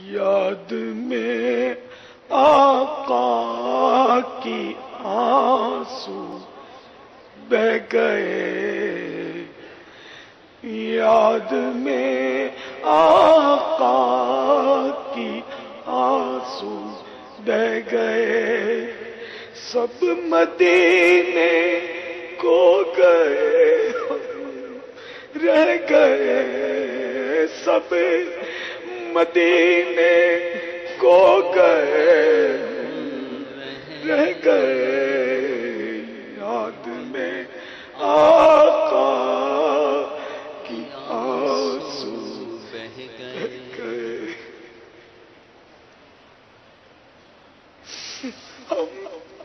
یاد میں آقا کی آنسو بہ گئے، یاد میں آقا کی آنسو بہ گئے، سب مدینے کو گئے رہ گئے، سب مدینے کو گئے رہ گئے، یاد میں آقا کی آنسو بہ گئے۔ ہم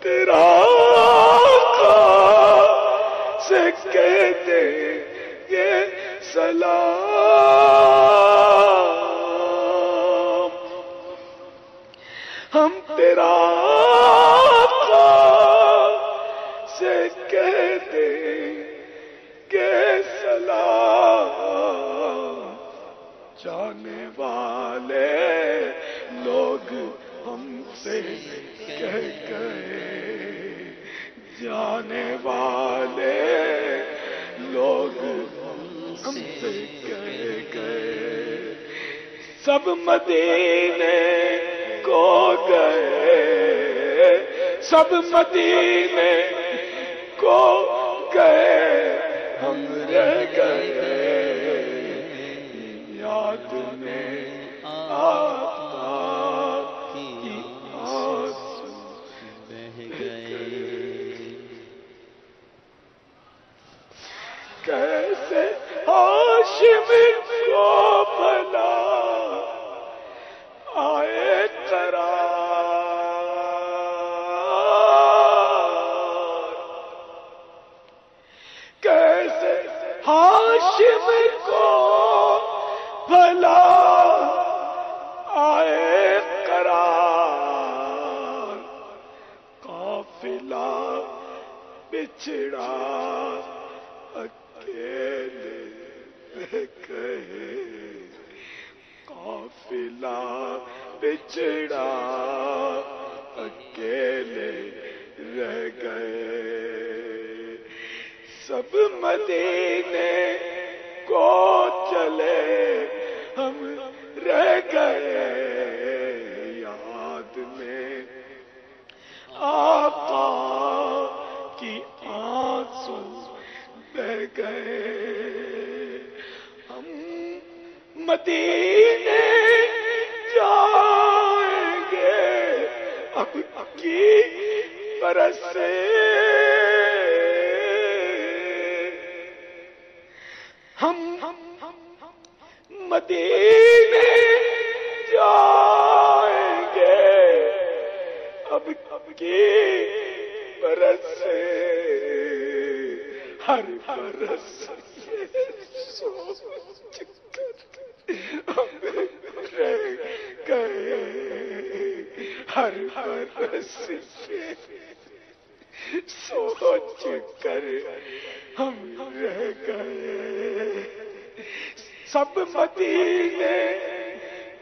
تیرا آقا سے کہہ دیں گے سلام، ہم تیرا آقا سے کہہ دیں گے سلام، جانے والے لوگ ہم سے کہہ گئے، جانے والے لوگ ہم سے کہہ گئے، سب مدینے کو گئے، سب مدینے کو گئے، ہم رہ گئے، یاد میں آقا کی آنسو بہ گئے۔ کیسے ہاشم کو بھلا آئے قرار، کیسے ہاشم کو بھلا آئے قرار، قافلہ بچھڑا اکیلے رہ گئے، قافلہ بچھڑا اکیلے رہ گئے، سب مدینے کو چلے ہم رہ گئے، یاد میں آقا کی آنسو بہ گئے، ہم مدینے جائیں گے اب کی برس سے، ہم مدینے جائیں گے اب کی برس سے، ہر برس سے سوچ کر ہم رہ گئے، ہر برس سے سوچ کر ہم رہ گئے، سب مدینے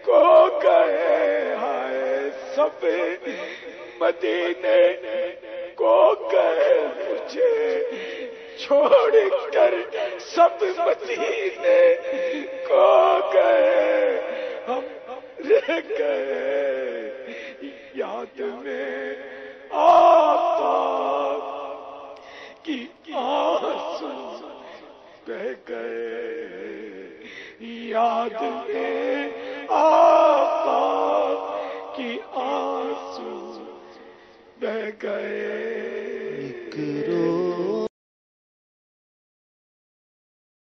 کو گئے، ہائے سب مدینے کو گئے، مجھے چھوڑ کر سب مدینے کو گئے، ہم رہ گئے، یاد میں آقا کی آنسو بہ گئے، یاد میں آقا کی آنسو بہ گئے۔